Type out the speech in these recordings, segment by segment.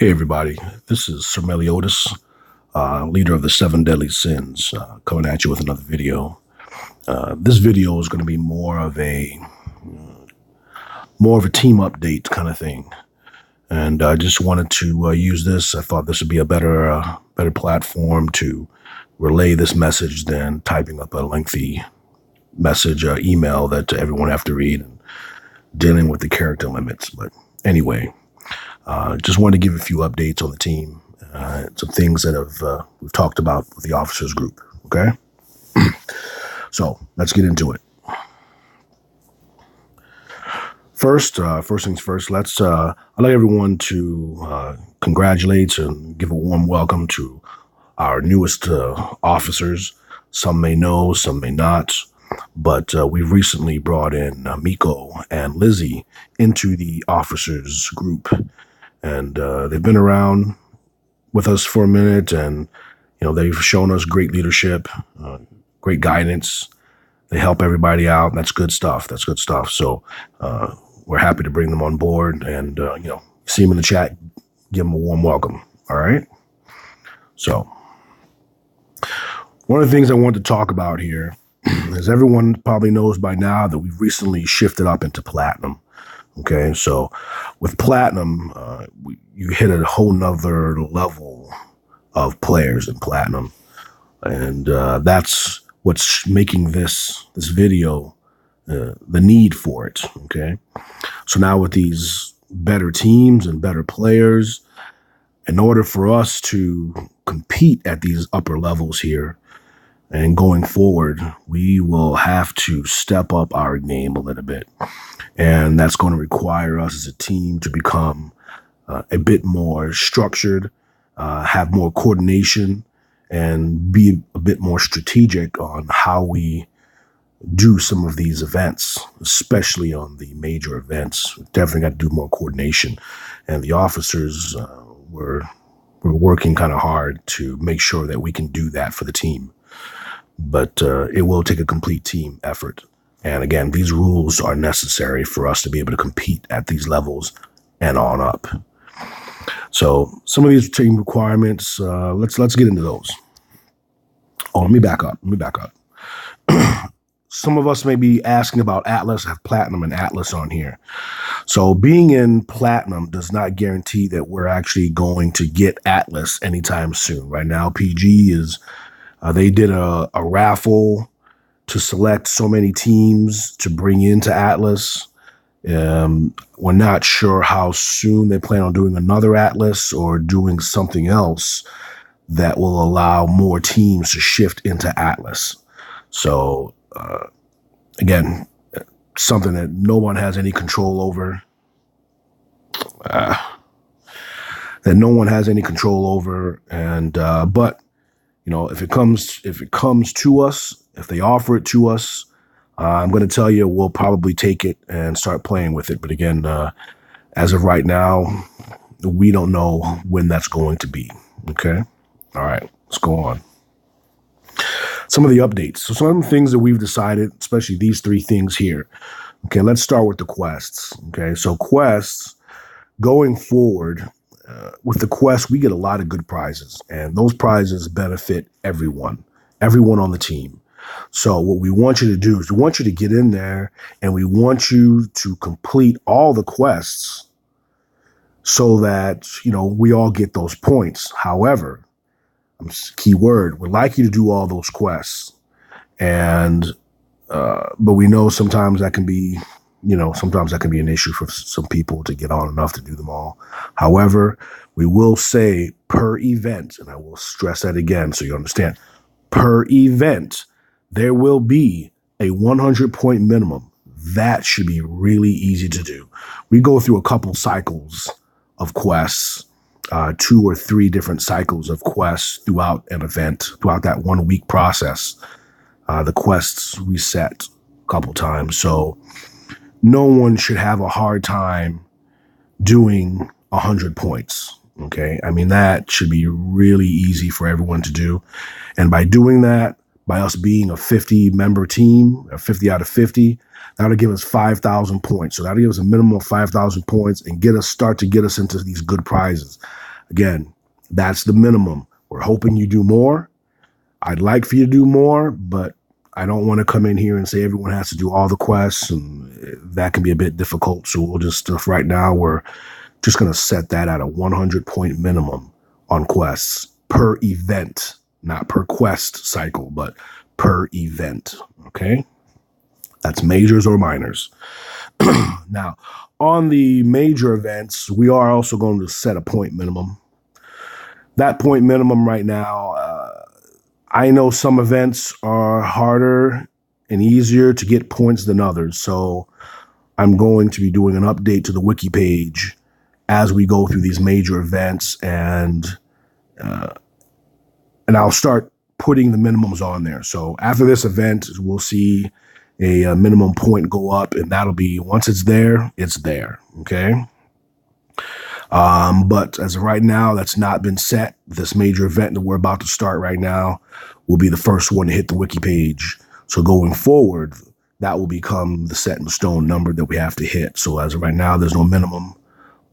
Hey everybody, this is Sir Meliodas, leader of the 7DeadlySins, coming at you with another video. This video is going to be more of a team update kind of thing, and I just wanted to use this. I thought this would be a better platform to relay this message than typing up a lengthy message email that everyone have to read and dealing with the character limits. But anyway. Just wanted to give a few updates on the team, some things that we've talked about with the officers group. Okay, so let's get into it. First things first. I'd like everyone to congratulate and give a warm welcome to our newest officers. Some may know, some may not. But we've recently brought in Miko and Lizzie into the officers group. And they've been around with us for a minute, and they've shown us great leadership, great guidance. They help everybody out. That's good stuff. So we're happy to bring them on board, and see them in the chat. Give them a warm welcome. All right. So one of the things I want to talk about here, as everyone probably knows by now, that we've recently shifted up into platinum. Okay, so with platinum, you hit a whole nother level of players in platinum, and that's what's making this video the need for it. Okay, so now with these better teams and better players, in order for us to compete at these upper levels here and going forward, we will have to step up our game a little bit. And that's going to require us as a team to become a bit more structured, have more coordination, and be a bit more strategic on how we do some of these events, especially on the major events. We've definitely got to do more coordination. And the officers, we're working kind of hard to make sure that we can do that for the team. But it will take a complete team effort. And again, these rules are necessary for us to be able to compete at these levels and on up. So some of these team requirements, let's get into those. Oh, let me back up. Some of us may be asking about Atlas. I have Platinum and Atlas on here. So being in Platinum does not guarantee that we're actually going to get Atlas anytime soon. Right now, PG is... they did a raffle to select so many teams to bring into Atlas. We're not sure how soon they plan on doing another Atlas or doing something else that will allow more teams to shift into Atlas. So, again, something that no one has any control over. And, but, if it comes to us, if they offer it to us, I'm going to tell you, we'll probably take it and start playing with it. But again, as of right now, we don't know when that's going to be. Okay. All right, let's go on. Some of the updates. So some of the things that we've decided, especially these three things here. Okay. Let's start with the quests. Okay. So quests going forward, with the quest, we get a lot of good prizes, and those prizes benefit everyone on the team. So what we want you to do is we want you to get in there, and we want you to complete all the quests so that, we all get those points. However, key word, we'd like you to do all those quests. And, but we know sometimes that can be an issue for some people to get on enough to do them all. However, we will say per event, and I will stress that again so you understand, per event, there will be a 100-point minimum. That should be really easy to do. We go through a couple cycles of quests, 2 or 3 different cycles of quests throughout an event, throughout that 1 week process. The quests reset a couple times. So no one should have a hard time doing 100 points. Okay. I mean, that should be really easy for everyone to do. And by doing that, by us being a 50-member team, a 50 out of 50, that'll give us 5,000 points. So that'll give us a minimum of 5,000 points and start to get us into these good prizes. Again, that's the minimum. We're hoping you do more. I'd like for you to do more, but I don't want to come in here and say everyone has to do all the quests, and that can be a bit difficult. So we'll just, right now, we're just going to set that at a 100-point minimum on quests per event, not per quest cycle, but per event. Okay? That's majors or minors. Now, on the major events, we are also going to set a point minimum. That point minimum right now, I know some events are harder and easier to get points than others. So I'm going to be doing an update to the wiki page as we go through these major events, and I'll start putting the minimums on there. So after this event, we'll see a minimum point go up, and that'll be, once it's there, it's there. Okay. But as of right now, that's not been set. This major event that we're about to start right now will be the first one to hit the wiki page. So going forward, that will become the set in stone number that we have to hit. So as of right now, there's no minimum,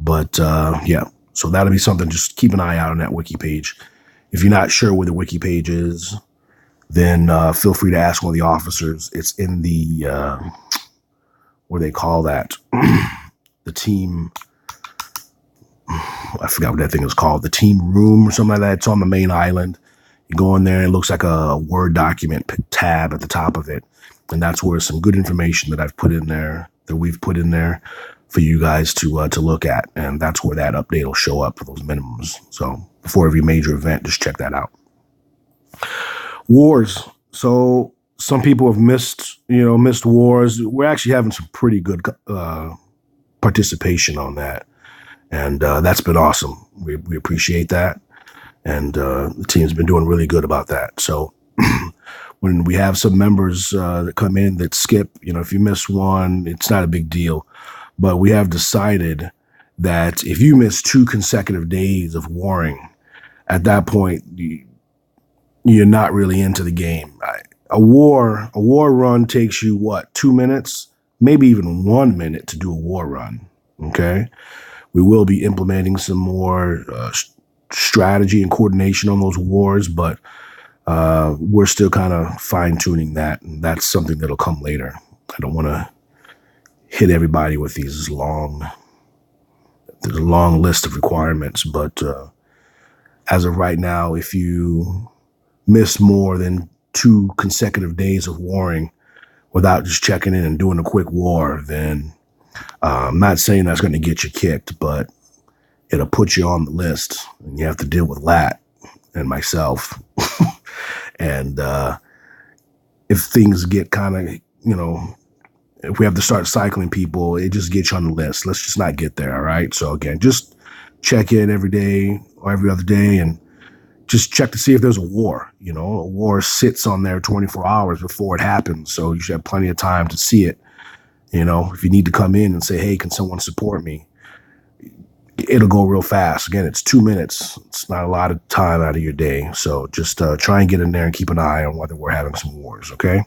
but yeah, so that'll be something. Just keep an eye out on that wiki page. If you're not sure where the wiki page is, then feel free to ask one of the officers. It's in the, what do they call that? The team, I forgot what that thing is called, the team room or something like that. It's on the main island. You go in there and it looks like a Word document tab at the top of it. And that's where some good information that I've put in there, that we've put in there for you guys to look at. And that's where that update will show up for those minimums. So before every major event, just check that out. Wars. So some people have missed wars. We're actually having some pretty good participation on that. And that's been awesome. We appreciate that. And the team's been doing really good about that. So when we have some members that come in that skip, if you miss one, it's not a big deal. But we have decided that if you miss 2 consecutive days of warring, at that point, you're not really into the game. A war run takes you, 2 minutes? Maybe even 1 minute to do a war run, okay? We will be implementing some more strategy and coordination on those wars, but we're still kind of fine-tuning that, and that's something that'll come later. I don't want to hit everybody with there's a long list of requirements, but as of right now, if you miss more than 2 consecutive days of warring without just checking in and doing a quick war, then I'm not saying that's going to get you kicked, but it'll put you on the list, and you have to deal with that and myself. And if things get kind of, if we have to start cycling people, it just gets you on the list. Let's just not get there, all right? So again, just check in every day or every other day and just check to see if there's a war. A war sits on there 24 hours before it happens, so you should have plenty of time to see it. If you need to come in and say, hey, can someone support me? It'll go real fast. Again, it's 2 minutes. It's not a lot of time out of your day. So just try and get in there and keep an eye on whether we're having some wars, okay?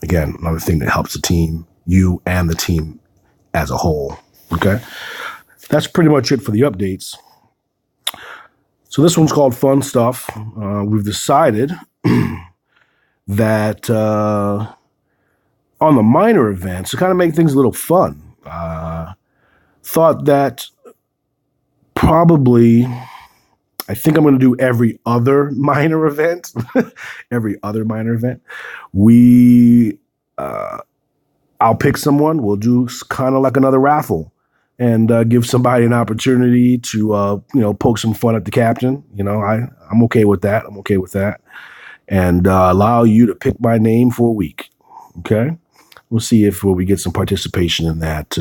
Again, another thing that helps the team, you and the team as a whole, okay? That's pretty much it for the updates. So this one's called Fun Stuff. We've decided that on the minor events, to kind of make things a little fun, thought that probably, I think I'm going to do every other minor event. Every other minor event. I'll pick someone. We'll do kind of like another raffle and give somebody an opportunity to, poke some fun at the captain. I'm okay with that. And allow you to pick my name for a week. Okay. We'll see if we get some participation in that.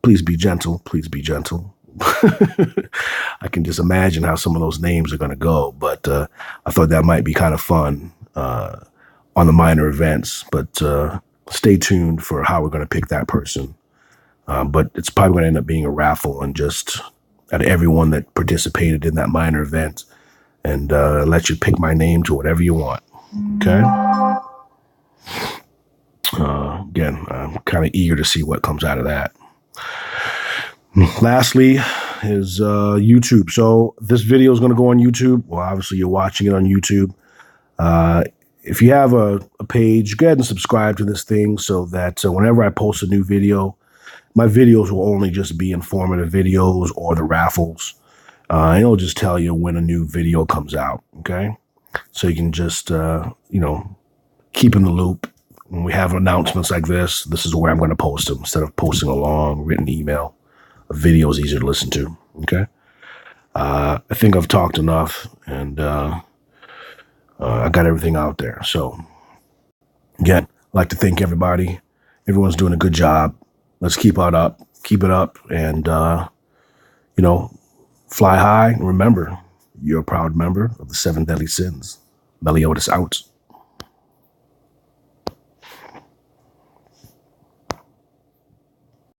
Please be gentle. Please be gentle. I can just imagine how some of those names are going to go, but I thought that might be kind of fun on the minor events. But stay tuned for how we're going to pick that person. But it's probably going to end up being a raffle and just out of everyone that participated in that minor event, and let you pick my name to whatever you want. Okay. Again, I'm kind of eager to see what comes out of that. Lastly, is YouTube. So this video is going to go on YouTube. Well, obviously you're watching it on YouTube. If you have a page, go ahead and subscribe to this thing so that whenever I post a new video, my videos will only just be informative videos or the raffles. And it'll just tell you when a new video comes out, okay? So you can just, keep in the loop. When we have announcements like this is where I'm going to post them instead of posting a long written email. A video is easier to listen to, okay? I think I've talked enough, and I got everything out there. So, again, I'd like to thank everybody. Everyone's doing a good job. Let's keep it up, and, fly high. And remember, you're a proud member of the 7 Deadly Sins. Meliodas out.